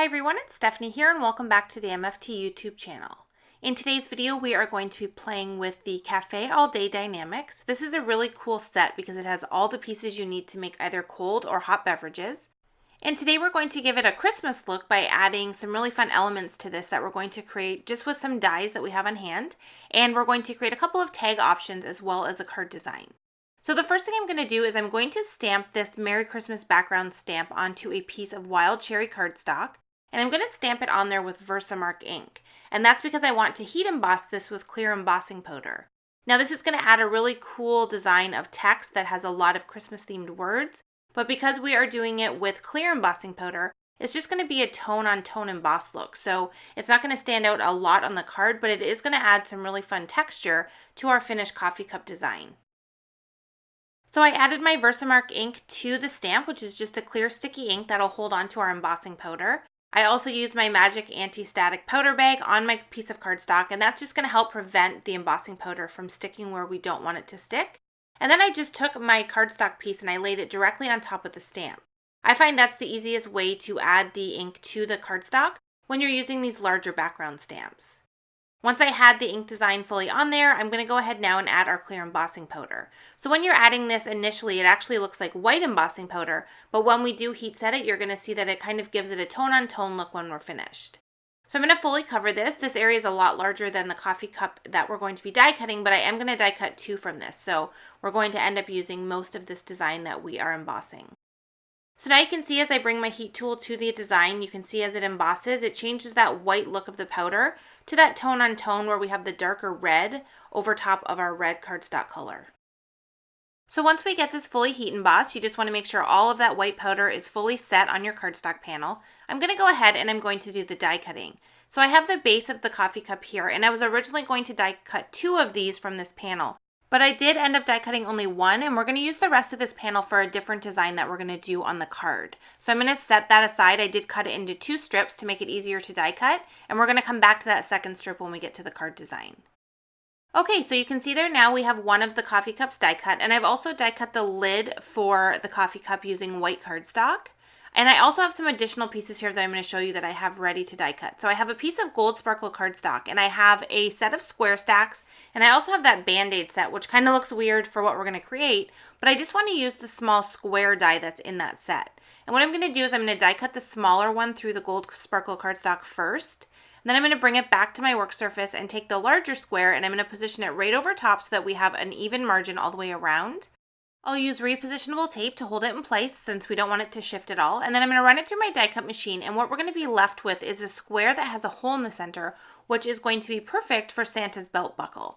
Hi everyone, it's Stephanie here and welcome back to the MFT YouTube channel. In today's video, we are going to be playing with the Café All Day Die-namics. This is a really cool set because it has all the pieces you need to make either cold or hot beverages. And today we're going to give it a Christmas look by adding some really fun elements to this that we're going to create just with some dies that we have on hand. And we're going to create a couple of tag options as well as a card design. So the first thing I'm going to do is I'm going to stamp this Merry Christmas background stamp onto a piece of wild cherry cardstock, and I'm going to stamp it on there with Versamark ink. And that's because I want to heat emboss this with clear embossing powder. Now this is going to add a really cool design of text that has a lot of Christmas themed words, but because we are doing it with clear embossing powder, it's just going to be a tone on tone emboss look. So it's not going to stand out a lot on the card, but it is going to add some really fun texture to our finished coffee cup design. So I added my Versamark ink to the stamp, which is just a clear sticky ink that'll hold on to our embossing powder. I also used my Magic Anti-Static powder bag on my piece of cardstock, and that's just going to help prevent the embossing powder from sticking where we don't want it to stick. And then I just took my cardstock piece and I laid it directly on top of the stamp. I find that's the easiest way to add the ink to the cardstock when you're using these larger background stamps. Once I had the ink design fully on there, I'm going to go ahead now and add our clear embossing powder. So when you're adding this initially, it actually looks like white embossing powder, but when we do heat set it, you're going to see that it kind of gives it a tone-on-tone look when we're finished. So I'm going to fully cover this. This area is a lot larger than the coffee cup that we're going to be die cutting, but I am going to die cut 2 from this. So we're going to end up using most of this design that we are embossing. So now you can see as I bring my heat tool to the design, you can see as it embosses, it changes that white look of the powder to that tone on tone where we have the darker red over top of our red cardstock color. So once we get this fully heat embossed, you just want to make sure all of that white powder is fully set on your cardstock panel. I'm going to go ahead and I'm going to do the die cutting. So I have the base of the coffee cup here, and I was originally going to die cut 2 of these from this panel. But I did end up die cutting only 1, and we're going to use the rest of this panel for a different design that we're going to do on the card. So I'm going to set that aside. I did cut it into 2 strips to make it easier to die cut, and we're going to come back to that second strip when we get to the card design. Okay, so you can see there now we have one of the coffee cups die cut, and I've also die cut the lid for the coffee cup using white cardstock. And I also have some additional pieces here that I'm going to show you that I have ready to die cut. So I have a piece of gold sparkle cardstock, and I have a set of square stacks, and I also have that Band-Aid set, which kind of looks weird for what we're going to create, but I just want to use the small square die that's in that set. And what I'm going to do is I'm going to die cut the smaller one through the gold sparkle cardstock first. Then I'm going to bring it back to my work surface and take the larger square, and I'm going to position it right over top so that we have an even margin all the way around. I'll use repositionable tape to hold it in place since we don't want it to shift at all. And then I'm going to run it through my die cut machine, and what we're going to be left with is a square that has a hole in the center, which is going to be perfect for Santa's belt buckle.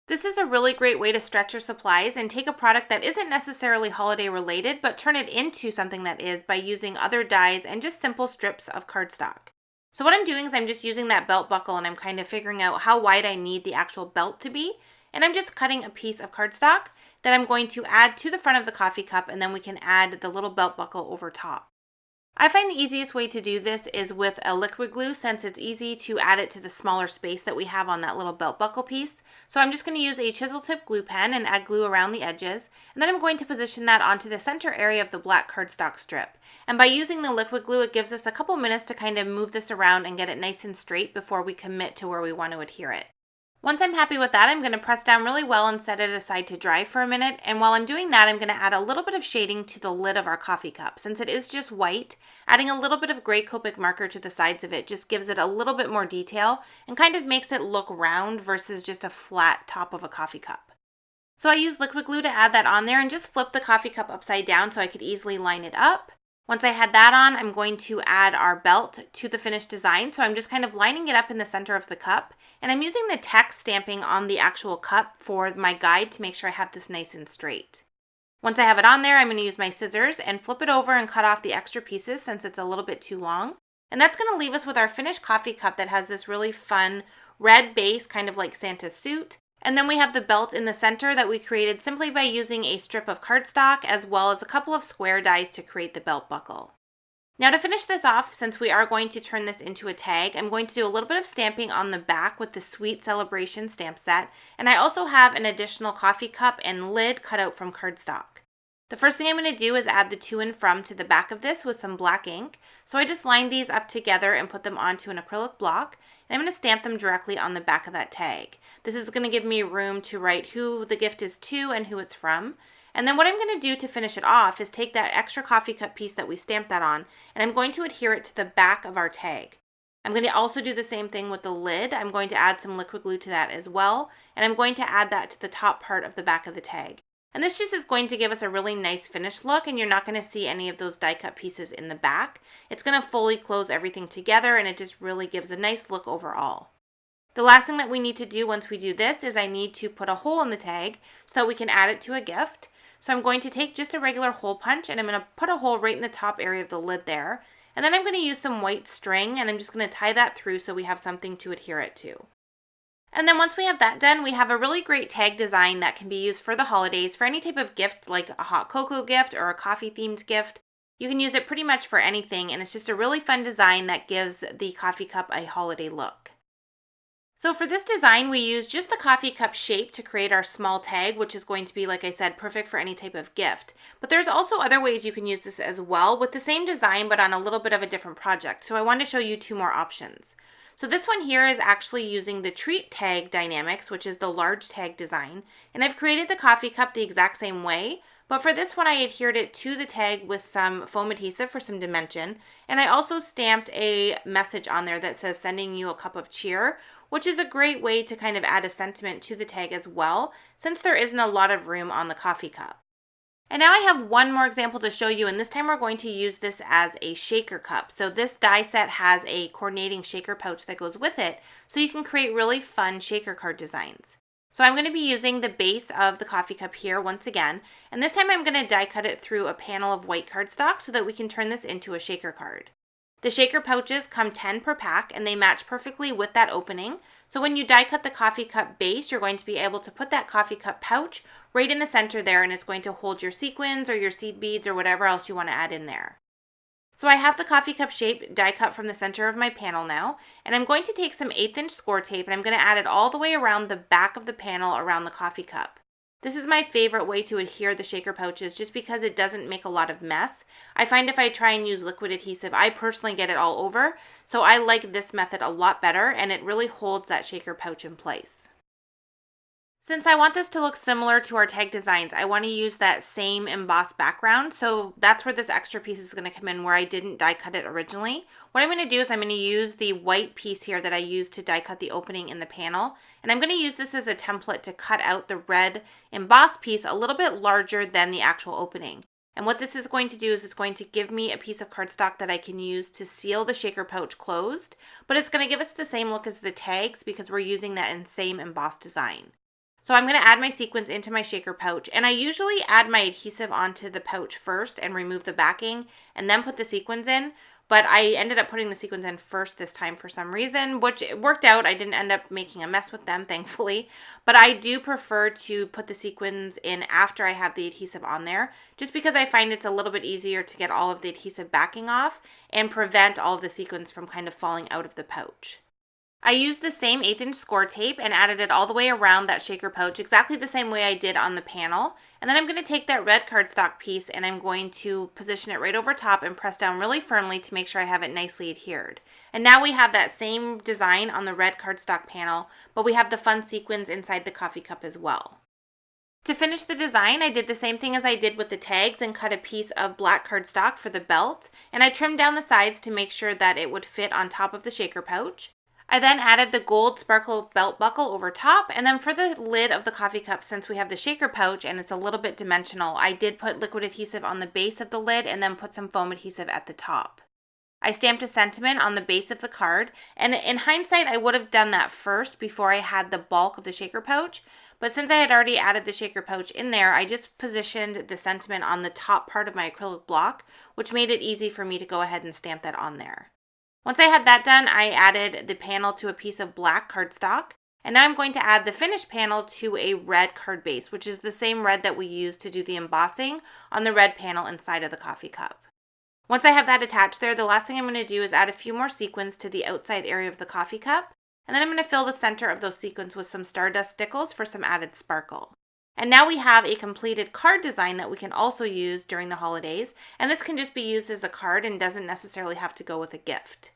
This is a really great way to stretch your supplies and take a product that isn't necessarily holiday related, but turn it into something that is by using other dies and just simple strips of cardstock. So what I'm doing is I'm just using that belt buckle, and I'm kind of figuring out how wide I need the actual belt to be. And I'm just cutting a piece of cardstock that I'm going to add to the front of the coffee cup, and then we can add the little belt buckle over top. I find the easiest way to do this is with a liquid glue, since it's easy to add it to the smaller space that we have on that little belt buckle piece. So I'm just going to use a chisel tip glue pen and add glue around the edges, and then I'm going to position that onto the center area of the black cardstock strip. And by using the liquid glue, it gives us a couple minutes to kind of move this around and get it nice and straight before we commit to where we want to adhere it. Once I'm happy with that, I'm going to press down really well and set it aside to dry for a minute. And while I'm doing that, I'm going to add a little bit of shading to the lid of our coffee cup. Since it is just white, adding a little bit of gray Copic marker to the sides of it just gives it a little bit more detail and kind of makes it look round versus just a flat top of a coffee cup. So I used liquid glue to add that on there and just flip the coffee cup upside down so I could easily line it up. Once I had that on, I'm going to add our belt to the finished design. So I'm just kind of lining it up in the center of the cup. And I'm using the text stamping on the actual cup for my guide to make sure I have this nice and straight. Once I have it on there, I'm going to use my scissors and flip it over and cut off the extra pieces since it's a little bit too long. And that's going to leave us with our finished coffee cup that has this really fun red base, kind of like Santa's suit. And then we have the belt in the center that we created simply by using a strip of cardstock as well as a couple of square dies to create the belt buckle. Now to finish this off, since we are going to turn this into a tag, I'm going to do a little bit of stamping on the back with the Sweet Celebration stamp set. And I also have an additional coffee cup and lid cut out from cardstock. The first thing I'm going to do is add the to and from to the back of this with some black ink. So I just lined these up together and put them onto an acrylic block, and I'm going to stamp them directly on the back of that tag. This is going to give me room to write who the gift is to and who it's from. And then what I'm going to do to finish it off is take that extra coffee cup piece that we stamped that on, and I'm going to adhere it to the back of our tag. I'm going to also do the same thing with the lid. I'm going to add some liquid glue to that as well, and I'm going to add that to the top part of the back of the tag. And this just is going to give us a really nice finished look, and you're not going to see any of those die cut pieces in the back. It's going to fully close everything together, and it just really gives a nice look overall. The last thing that we need to do once we do this is I need to put a hole in the tag so that we can add it to a gift. So I'm going to take just a regular hole punch, and I'm going to put a hole right in the top area of the lid there. And then I'm going to use some white string, and I'm just going to tie that through so we have something to adhere it to. And then once we have that done, we have a really great tag design that can be used for the holidays for any type of gift, like a hot cocoa gift or a coffee themed gift. You can use it pretty much for anything, and it's just a really fun design that gives the coffee cup a holiday look. So for this design, we use just the coffee cup shape to create our small tag, which is going to be, like I said, perfect for any type of gift. But there's also other ways you can use this as well with the same design, but on a little bit of a different project. So I wanted to show you two more options. So this one here is actually using the treat tag dynamics, which is the large tag design. And I've created the coffee cup the exact same way, but for this one I adhered it to the tag with some foam adhesive for some dimension. And I also stamped a message on there that says sending you a cup of cheer, which is a great way to kind of add a sentiment to the tag as well, since there isn't a lot of room on the coffee cup. And now I have one more example to show you, and this time we're going to use this as a shaker cup. So this die set has a coordinating shaker pouch that goes with it, so you can create really fun shaker card designs. So I'm going to be using the base of the coffee cup here once again, and this time I'm going to die cut it through a panel of white cardstock so that we can turn this into a shaker card. The shaker pouches come 10 per pack, and they match perfectly with that opening. So when you die cut the coffee cup base, you're going to be able to put that coffee cup pouch right in the center there, and it's going to hold your sequins or your seed beads or whatever else you want to add in there. So I have the coffee cup shape die cut from the center of my panel now, and I'm going to take some 1/8 inch score tape, and I'm going to add it all the way around the back of the panel around the coffee cup. This is my favorite way to adhere the shaker pouches just because it doesn't make a lot of mess. I find if I try and use liquid adhesive, I personally get it all over, so I like this method a lot better, and it really holds that shaker pouch in place. Since I want this to look similar to our tag designs, I want to use that same embossed background, so that's where this extra piece is going to come in where I didn't die cut it originally. What I'm going to do is I'm going to use the white piece here that I used to die cut the opening in the panel, and I'm going to use this as a template to cut out the red embossed piece a little bit larger than the actual opening. And what this is going to do is it's going to give me a piece of cardstock that I can use to seal the shaker pouch closed, but it's going to give us the same look as the tags because we're using that same embossed design. So I'm going to add my sequins into my shaker pouch, and I usually add my adhesive onto the pouch first and remove the backing and then put the sequins in, but I ended up putting the sequins in first this time for some reason, which worked out. I didn't end up making a mess with them, thankfully, but I do prefer to put the sequins in after I have the adhesive on there, just because I find it's a little bit easier to get all of the adhesive backing off and prevent all of the sequins from kind of falling out of the pouch. I used the same 1/8 inch score tape and added it all the way around that shaker pouch exactly the same way I did on the panel. And then I'm going to take that red cardstock piece and I'm going to position it right over top and press down really firmly to make sure I have it nicely adhered. And now we have that same design on the red cardstock panel, but we have the fun sequins inside the coffee cup as well. To finish the design, I did the same thing as I did with the tags and cut a piece of black cardstock for the belt, and I trimmed down the sides to make sure that it would fit on top of the shaker pouch. I then added the gold sparkle belt buckle over top, and then for the lid of the coffee cup, since we have the shaker pouch and it's a little bit dimensional, I did put liquid adhesive on the base of the lid and then put some foam adhesive at the top. I stamped a sentiment on the base of the card, and in hindsight I would have done that first before I had the bulk of the shaker pouch, but since I had already added the shaker pouch in there, I just positioned the sentiment on the top part of my acrylic block, which made it easy for me to go ahead and stamp that on there. Once I had that done, I added the panel to a piece of black cardstock, and now I'm going to add the finished panel to a red card base, which is the same red that we used to do the embossing on the red panel inside of the coffee cup. Once I have that attached there, the last thing I'm going to do is add a few more sequins to the outside area of the coffee cup, and then I'm going to fill the center of those sequins with some stardust stickles for some added sparkle. And now we have a completed card design that we can also use during the holidays, and this can just be used as a card and doesn't necessarily have to go with a gift.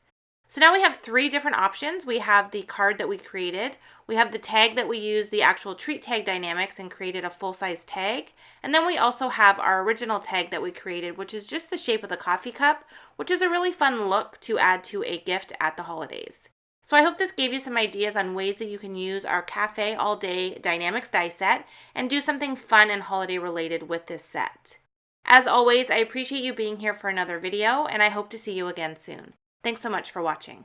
So now we have 3 different options. We have the card that we created, we have the tag that we used the actual treat tag dynamics and created a full-size tag, and then we also have our original tag that we created, which is just the shape of the coffee cup, which is a really fun look to add to a gift at the holidays. So I hope this gave you some ideas on ways that you can use our Café All Day Die-namics die set and do something fun and holiday related with this set. As always, I appreciate you being here for another video, and I hope to see you again soon. Thanks so much for watching.